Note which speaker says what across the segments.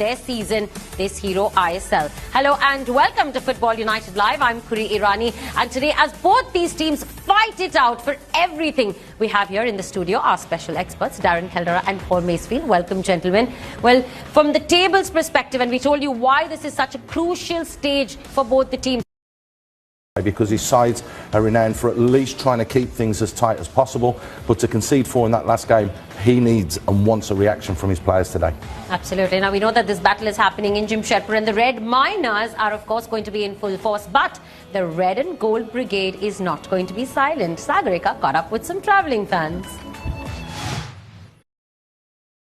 Speaker 1: their season this Hero ISL. Hello and welcome to Football United Live. I'm Khuri Irani, and today as both these teams fight it out for everything, we have here in the studio our special experts Darren Caldera and Paul Macefield. Welcome, gentlemen. Well, from the table's perspective, and we told you why this is such a crucial stage for both the teams.
Speaker 2: Because his sides are renowned for at least trying to keep things as tight as possible, but to concede 4 in that last game, he needs and wants a reaction from his players today.
Speaker 1: Absolutely. Now we know that this battle is happening in Jamshedpur, and the Red Miners are of course going to be in full force, but the Red and Gold Brigade is not going to be silent. Sagarika caught up with some travelling fans.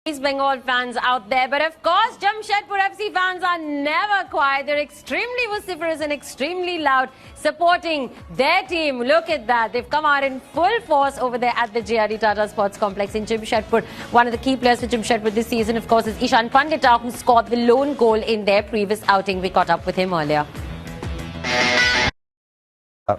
Speaker 1: East Bengal fans out there, but of course Jamshedpur FC fans are never quiet. They're extremely vociferous and extremely loud, supporting their team. Look at that, they've come out in full force over there at the JRD Tata Sports Complex in Jamshedpur. One of the key players for Jamshedpur this season, of course, is Ishan Pandita, who scored the lone goal in their previous outing. We caught up with him earlier.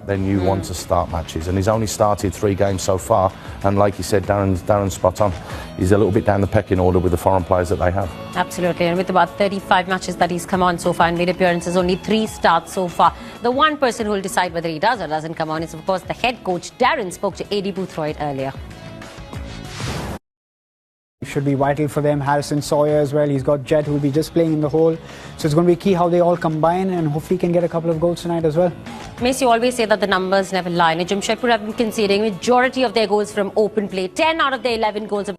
Speaker 2: Then you want to start matches, and he's only started 3 games so far, and like you said, Darren's spot on. He's a little bit down the pecking order with the foreign players that they have. Absolutely,
Speaker 1: and with about 35 matches that he's come on so far and made appearances, only 3 starts so far. The one person who will decide whether he does or doesn't come on is of course the head coach. Darren spoke to Eddie Boothroyd earlier.
Speaker 3: Should be vital for them. Harrison Sawyer as well. He's got Jet who will be just playing in the hole. So it's going to be key how they all combine, and hopefully can get a couple of goals tonight as well.
Speaker 1: Mace, you always say that the numbers never lie. And Jamshedpur have been conceding majority of their goals from open play. 10 out of their 11 goals.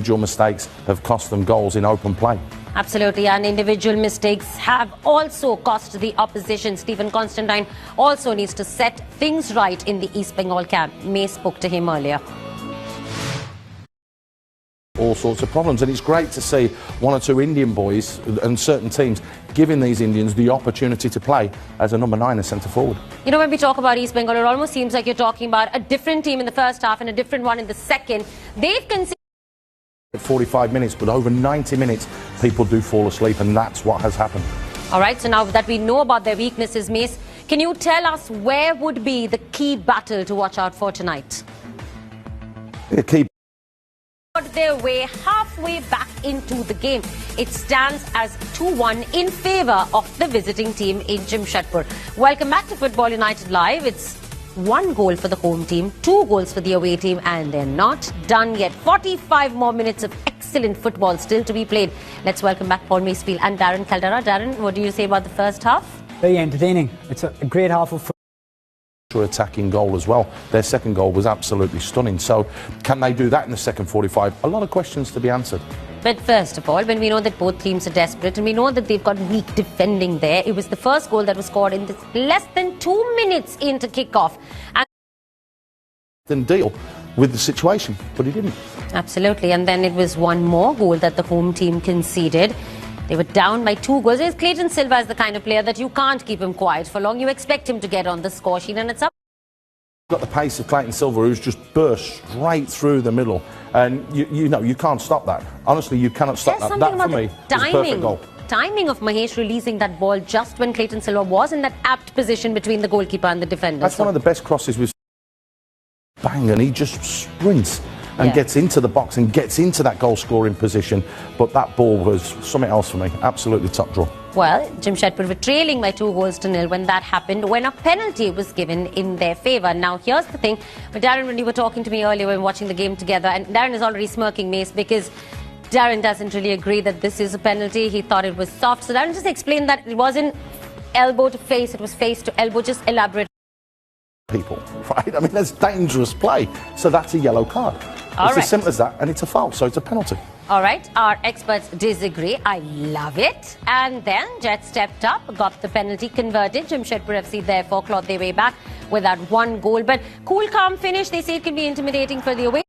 Speaker 2: Individual mistakes have cost them goals in open play.
Speaker 1: Absolutely, and individual mistakes have also cost the opposition. Stephen Constantine also needs to set things right in the East Bengal camp. Mace spoke to him earlier.
Speaker 2: All sorts of problems, and it's great to see 1 or 2 Indian boys and certain teams giving these Indians the opportunity to play as a number 9 and centre forward.
Speaker 1: You know, when we talk about East Bengal, it almost seems like you're talking about a different team in the first half and a different one in the second. They've conceded
Speaker 2: 45 minutes, but over 90 minutes people do fall asleep, and that's what has happened.
Speaker 1: All right, so now that we know about their weaknesses, Mace, can you tell us where would be the key battle to watch out for tonight?
Speaker 2: The key
Speaker 1: Their way halfway back into the game. It stands as 2-1 in favour of the visiting team in Jamshedpur. Welcome back to Football United Live. It's 1 goal for the home team, 2 goals for the away team, and they're not done yet. 45 more minutes of excellent football still to be played. Let's welcome back Paul Macefield and Darren Caldera. Darren, what do you say about the first half?
Speaker 3: Very entertaining. It's a great half of football.
Speaker 2: Attacking goal as well. Their second goal was absolutely stunning. So can they do that in the second 45? A lot of questions to be answered.
Speaker 1: But first of all, when we know that both teams are desperate and we know that they've got weak defending there, it was the first goal that was scored in less than 2 minutes into kickoff. And
Speaker 2: then deal with the situation, but he didn't.
Speaker 1: Absolutely, and then it was 1 more goal that the home team conceded. They were down by 2 goals. Clayton Silva is the kind of player that you can't keep him quiet for long. You expect him to get on the score sheet, and it's up.
Speaker 2: Got the pace of Clayton Silva, who's just burst straight through the middle, and you know you can't stop that. Honestly, you cannot stop that. That for me is a perfect goal.
Speaker 1: Timing of Mahesh releasing that ball just when Clayton Silva was in that apt position between the goalkeeper and the defender.
Speaker 2: That's one of the best crosses we've seen. Bang, and he just sprints and gets into the box and gets into that goal-scoring position. But that ball was something else for me. Absolutely top draw.
Speaker 1: Well, Jamshedpur were trailing by 2 goals to nil when that happened, when a penalty was given in their favour. Now, here's the thing. But Darren, when you were talking to me earlier, we were watching the game together, and Darren is already smirking, Mace, because Darren doesn't really agree that this is a penalty. He thought it was soft. So Darren, just explain that it wasn't elbow to face, it was face to elbow. Just elaborate.
Speaker 2: People, right? I mean, that's dangerous play. So that's a yellow card. It's as simple as that, and it's a foul, so it's a penalty.
Speaker 1: All right, our experts disagree. I love it. And then Jet stepped up, got the penalty converted. Jamshedpur FC therefore clawed their way back with that 1 goal. But cool, calm finish. They say it can be intimidating for the away.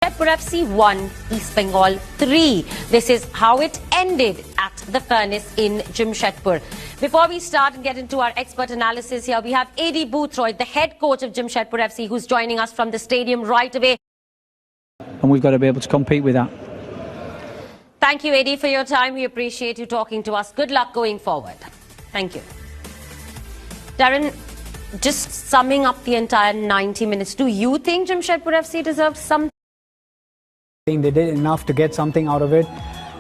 Speaker 1: Jamshedpur FC 1, East Bengal 3. This is how it ended at the Furnace in Jamshedpur. Before we start and get into our expert analysis here, we have Eddie Boothroyd, the head coach of Jamshedpur FC, who's joining us from the stadium right away.
Speaker 4: And we've got to be able to compete with that.
Speaker 1: Thank you, Eddie, for your time. We appreciate you talking to us. Good luck going forward. Thank you. Darren, just summing up the entire 90 minutes, do you think Jamshedpur FC deserved some?
Speaker 3: They did enough to get something out of it.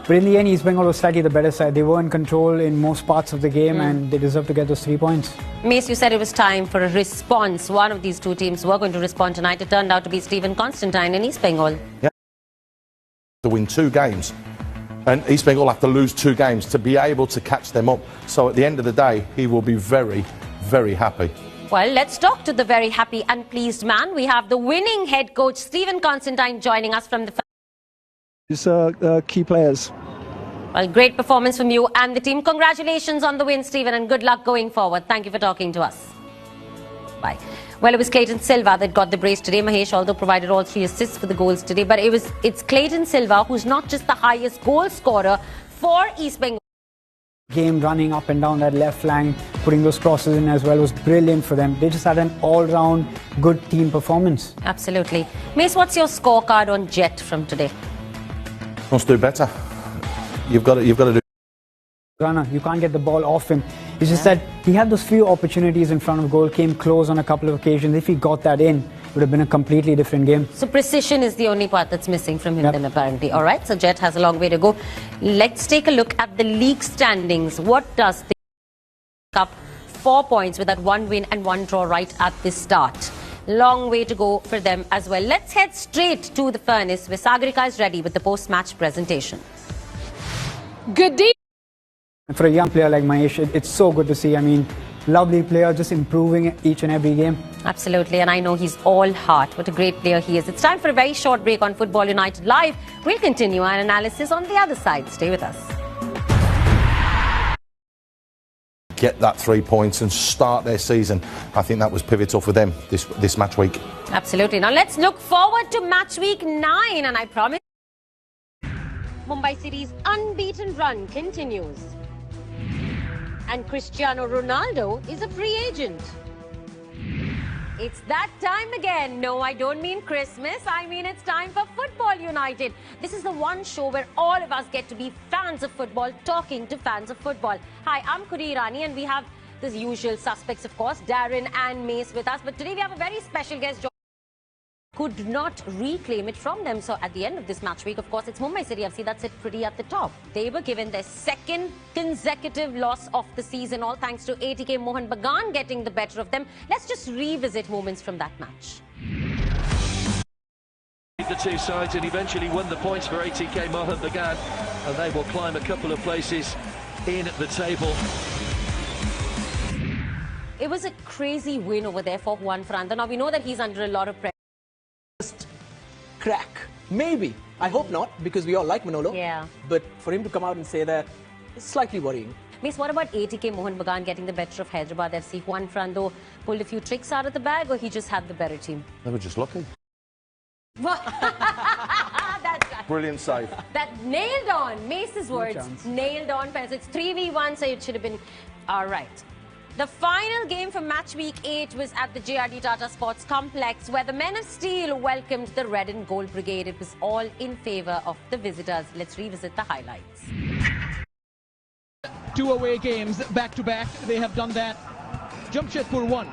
Speaker 3: But in the end, East Bengal was slightly the better side. They were in control in most parts of the game and they deserved to get those 3 points.
Speaker 1: Mace, you said it was time for a response. One of these two teams were going to respond tonight. It turned out to be Stephen Constantine in East Bengal.
Speaker 2: Yeah. To win 2 games. And East Bengal have to lose 2 games to be able to catch them up. So at the end of the day, he will be very, very happy.
Speaker 1: Well, let's talk to the very happy and pleased man. We have the winning head coach, Stephen Constantine, joining us from the...
Speaker 5: These key players.
Speaker 1: Well, great performance from you and the team. Congratulations on the win, Stephen, and good luck going forward. Thank you for talking to us. Bye. Well, it was Clayton Silva that got the brace today. Mahesh, although provided all 3 assists for the goals today, but it's Clayton Silva who's not just the highest goal scorer for East Bengal.
Speaker 3: Game running up and down that left flank, putting those crosses in as well was brilliant for them. They just had an all-round good team performance.
Speaker 1: Absolutely. Mace, what's your scorecard on Jet from today?
Speaker 2: Wants to do better. You've got to do.
Speaker 3: Runner, you can't get the ball off him. It's just that he had those few opportunities in front of goal, came close on a couple of occasions. If he got that in, it would have been a completely different game.
Speaker 1: So precision is the only part that's missing from him then apparently. All right, so Jet has a long way to go. Let's take a look at the league standings. What does the Cup? 4 points with that 1 win and 1 draw right at the start. Long way to go for them as well. Let's head straight to the furnace where Sagarika is ready with the post-match presentation.
Speaker 6: Good day.
Speaker 3: For a young player like Mahesh, it's so good to see. I mean, lovely player, just improving each and every game.
Speaker 1: Absolutely, and I know he's all heart. What a great player he is. It's time for a very short break on Football United Live. We'll continue our analysis on the other side. Stay with us.
Speaker 2: Get that 3 points and start their season. I think that was pivotal for them this match week.
Speaker 1: Absolutely. Now let's look forward to match week 9, and I promise Mumbai City's unbeaten run continues. And Cristiano Ronaldo is a free agent. It's that time again. No, I don't mean Christmas. I mean it's time for Football United. This is the one show where all of us get to be fans of football, talking to fans of football. Hi, I'm Khuri Irani, and we have the usual suspects, of course, Darren and Mace with us. But today we have a very special guest, could not reclaim it from them. So at the end of this match week, of course, it's Mumbai City FC that sit pretty at the top. They were given their 2nd consecutive loss of the season, all thanks to ATK Mohan Bagan getting the better of them. Let's just revisit moments from that match.
Speaker 7: The 2 sides and eventually won the points for ATK Mohan Bagan, and they will climb a couple of places in the table.
Speaker 1: It was a crazy win over there for Juan Ferrando. Now we know that he's under a lot of pressure.
Speaker 6: Crack. Maybe. I hope not, because we all like Manolo.
Speaker 1: Yeah.
Speaker 6: But for him to come out and say that, it's slightly worrying.
Speaker 1: Miss, what about ATK Mohan Bagan getting the better of Hyderabad FC? Juan Ferrando pulled a few tricks out of the bag, or he just had the better team?
Speaker 2: They were just lucky.
Speaker 1: That's
Speaker 2: Brilliant save.
Speaker 1: that nailed on. Mace's words. Nailed on. It's 3v1, so it should have been all right. The final game for match week 8 was at the JRD Tata Sports Complex, where the Men of Steel welcomed the Red and Gold Brigade. It was all in favour of the visitors. Let's revisit the highlights.
Speaker 8: 2 away games back to back. They have done that. Jamshedpur 1,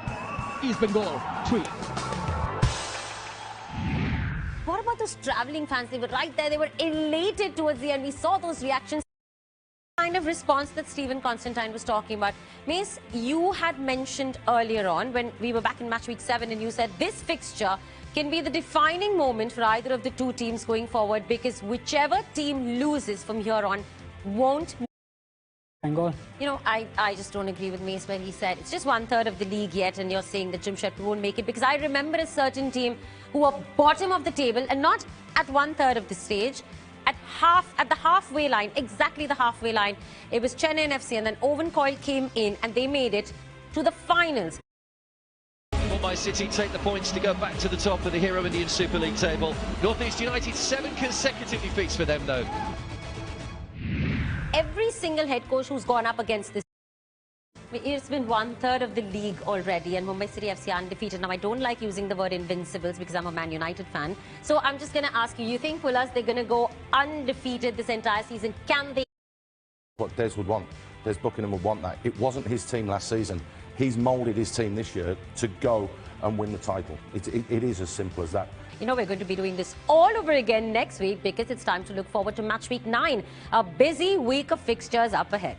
Speaker 8: East Bengal 3.
Speaker 1: What about those travelling fans? They were right there. They were elated towards the end. We saw those reactions. Kind of response that Stephen Constantine was talking about. Mace, you had mentioned earlier on when we were back in match week 7, and you said this fixture can be the defining moment for either of the two teams going forward, because whichever team loses from here on won't.
Speaker 3: Bengal.
Speaker 1: You know, I just don't agree with Mace when he said it's just 1/3 of the league yet, and you're saying that Jamshedpur won't make it, because I remember a certain team who were bottom of the table, and not at 1/3 of the stage. At the halfway line, exactly the halfway line, it was Chennai FC, and then Owen Coyle came in and they made it to the finals.
Speaker 7: Mumbai City take the points to go back to the top of the Hero Indian Super League table. North East United 7 consecutive defeats for them though.
Speaker 1: Every single head coach who's gone up against this, it's been 1/3 of the league already, and Mumbai City FC are undefeated. Now, I don't like using the word invincibles because I'm a Man United fan. So I'm just going to ask you think, Pulas, they're going to go undefeated this entire season? Can they?
Speaker 2: What Des would want, Des Buckingham would want that. It wasn't his team last season. He's moulded his team this year to go and win the title. It is as simple as that.
Speaker 1: You know, we're going to be doing this all over again next week because it's time to look forward to match week 9. A busy week of fixtures up ahead.